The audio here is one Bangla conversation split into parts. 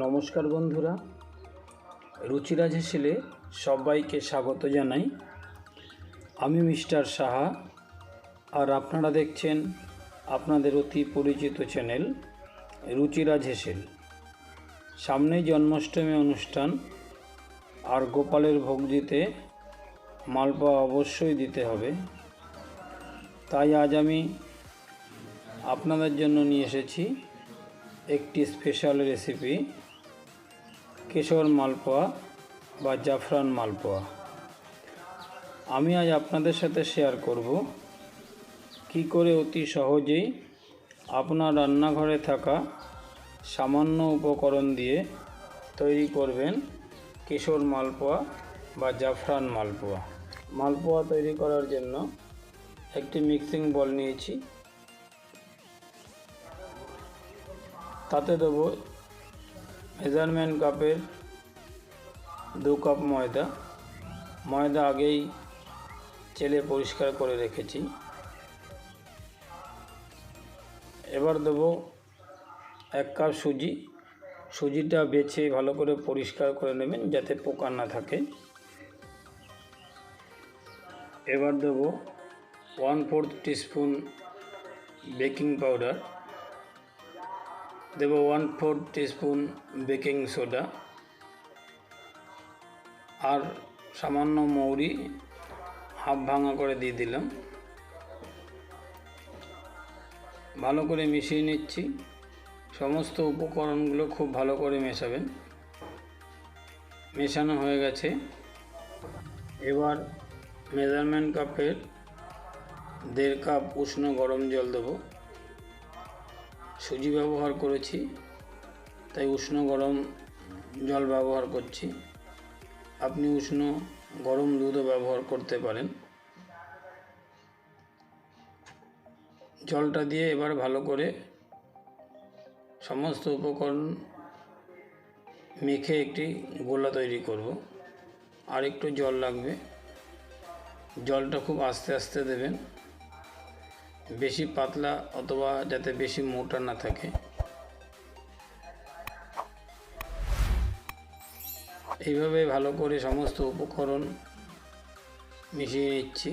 নমস্কার বন্ধুরা, রুচিরাজ হেসেলে সবাইকে স্বাগত জানাই। আমি মিস্টার সাহা, আর আপনারা দেখছেন আপনাদের অতি পরিচিত চ্যানেল রুচিরাজ হেসেল। সামনেই জন্মাষ্টমী অনুষ্ঠান, আর গোপালের ভোগ দিতে মালপোয়া অবশ্যই দিতে হবে। তাই আজ আমি আপনাদের জন্য নিয়ে এসেছি একটি স্পেশাল রেসিপি, কেশর মালপোয়া বা জাফরান মালপোয়া। আমি আজ আপনাদের সাথে শেয়ার করব কি করে অতি সহজেই আপনার রান্নাঘরে থাকা সামান্য উপকরণ দিয়ে তৈরি করবেন কেশর মালপোয়া বা জাফরান মালপোয়া। মালপোয়া তৈরি করার জন্য একটি মিক্সিং বল নিয়েছি, তাতে দেবো মেজারমেন্ট কাপের 2 কাপ ময়দা আগেই চেলে পরিষ্কার করে রেখেছি। এবার দেবো 1 কাপ সুজিটা বেছে ভালো করে পরিষ্কার করে নেবেন যাতে পোকা না থাকে। এবার দেবো 1/4 টিস্পুন বেকিং পাউডার, দেবো 1/4 টিস্পুন বেকিং সোডা, আর সামান্য মৌরি হাফ ভাঙা করে দিয়ে দিলাম। ভালো করে মিশিয়ে নিচ্ছি। সমস্ত উপকরণগুলো খুব ভালো করে মেশাবেন। মেশানো হয়ে গেছে। এবার মেজারমেন্ট কাপের 1.5 কাপ উষ্ণ গরম জল দেবো। সুজি ব্যবহার করেছি তাই উষ্ণ গরম জল ব্যবহার করছি। আপনি উষ্ণ গরম দুধও ব্যবহার করতে পারেন। জলটা দিয়ে এবার ভালো করে সমস্ত উপকরণ মেখে একটি গোলা তৈরি করব। আর একটু জল লাগবে। জলটা খুব আস্তে আস্তে দেবেন, বেশি পাতলা অথবা যাতে বেশি মোটা না থাকে। এইভাবে ভালো করে সমস্ত উপকরণ মিশিয়ে নিচ্ছি।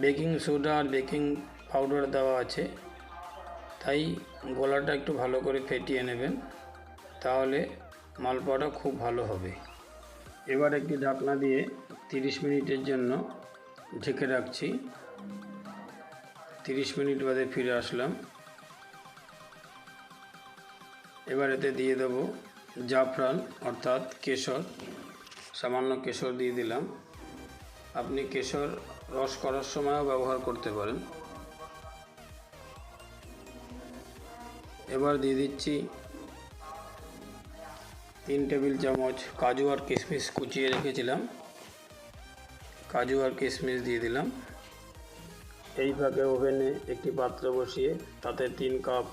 বেকিং সোডা আর বেকিং পাউডার দেওয়া আছে, তাই গোলাটা একটু ভালো করে ফেটিয়ে নেবেন, তাহলে মালপোয়াটা খুব ভালো হবে। এবার একটি ঢাকনা দিয়ে 30 মিনিটের জন্য ঢেকে রাখছি। 30 মিনিট বাদে ফিরে আসলাম। এবার এতে দিয়ে দেবো জাফরান অর্থাৎ কেশর। সামান্য কেশর দিয়ে দিলাম। আপনি কেশর রস করার সময়ও ব্যবহার করতে পারেন। এবার দিয়ে দিচ্ছি 3 টেবিল চামচ কাজু আর কিশমিশ কুচিয়ে রেখেছিলাম। কাজু আর কিশমিশ দিয়ে দিলাম। এই ফাঁকে ওভেনে একটি পাত্র বসিয়ে তাতে 3 কাপ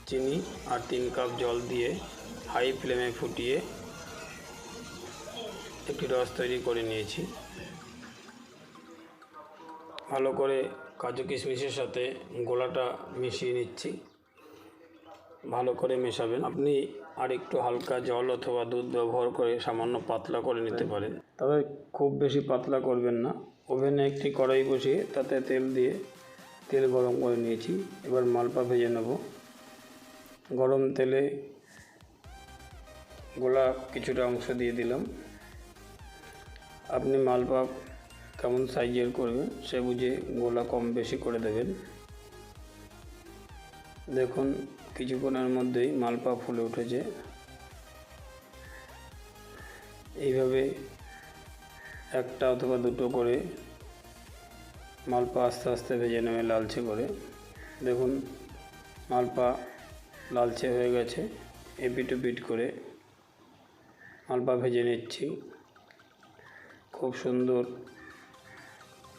চিনি আর 3 কাপ জল দিয়ে হাই ফ্লেমে ফুটিয়ে একটি রস তৈরি করে নিয়েছি। ভালো করে কাজু কিশমিশের সাথে গোলাটা মিশিয়ে নিচ্ছি। ভালো করে মেশাবেন। আপনি আর একটু হালকা জল অথবা দুধ ব্যবহার করে সামান্য পাতলা করে নিতে পারেন, তবে খুব বেশি পাতলা করবেন না। ওভেনে একটি কড়াই বসিয়ে তাতে তেল গরম করে নিয়েছি। এবার মালপোয়া ভেজে নেব। গরম তেলে গোলা কিছুটা অংশ দিয়ে দিলাম। আপনি মালপোয়া কেমন সাইজের করবেন সে বুঝে গোলা কম বেশি করে দেবেন। দেখুন কিছুক্ষণের মধ্যেই মালপোয়া ফুলে উঠেছে। এইভাবে একটা অথবা দুটো করে মালপোয়া আস্তে আস্তে ভেজে নেবে লালচে করে। দেখুন মালপোয়া লালচে হয়ে গেছে। এপিট ওপিট করে মালপোয়া ভেজে নিচ্ছি। খুব সুন্দর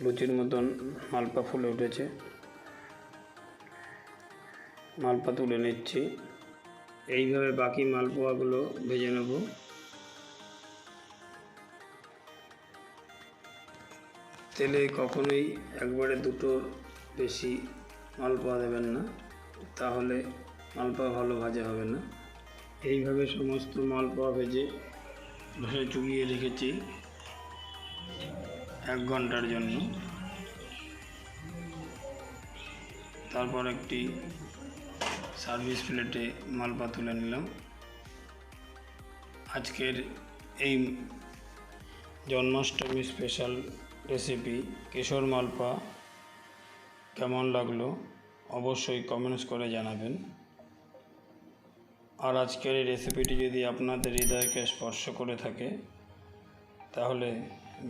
লুচির মতন মালপোয়া ফুলে উঠেছে। মালপোয়া তুলে নিচ্ছি। এইভাবে বাকি মালপোয়াগুলো ভেজে নেব। তেলে কখনোই একবারে দুটোর বেশি মালপোয়া দেবেন না, তাহলে মালপোয়া ভালো ভাজা হবে না। এইভাবে সমস্ত মালপোয়া ভেজে ধরে চুবিয়ে রেখেছি 1 ঘন্টার জন্য। তারপর একটি সার্ভিস প্লেটে মালপোয়া তুলে নিলাম। আজকের এই জন্মাষ্টমী স্পেশাল রেসিপি কেশর মালপোয়া কেমন লাগলো অবশ্যই কমেন্টস করে জানাবেন। আর আজকের এই রেসিপিটি যদি আপনাদের হৃদয়কে স্পর্শ করে থাকে তাহলে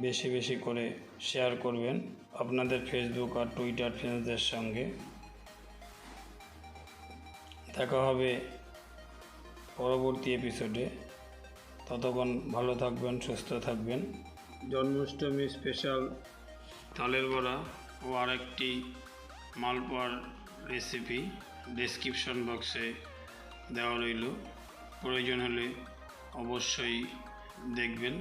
বেশি বেশি করে শেয়ার করবেন আপনাদের ফেসবুক আর টুইটার ফ্রেন্ডসদের সঙ্গে। দেখা হবে পরবর্তী এপিসোডে। ততক্ষণ ভালো থাকবেন, সুস্থ থাকবেন। জন্মাষ্টমী স্পেশাল তালের বড়া ও আরেকটি মালপোয়ার রেসিপি ডেসক্রিপশন বক্সে দেওয়া রইল, প্রয়োজন হলে অবশ্যই দেখবেন।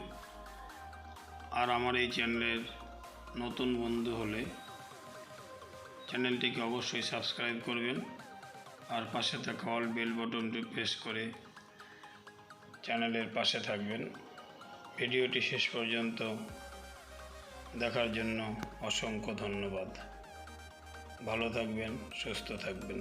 আর আমার এই চ্যানেলের নতুন বন্ধু হলে চ্যানেলটিকে অবশ্যই সাবস্ক্রাইব করবেন আর পাশে থাকা অল বেল বাটনটি প্রেস করে চ্যানেলের পাশে থাকবেন। ভিডিওটি শেষ পর্যন্ত দেখার জন্য অসংখ্য ধন্যবাদ। ভালো থাকবেন, সুস্থ থাকবেন।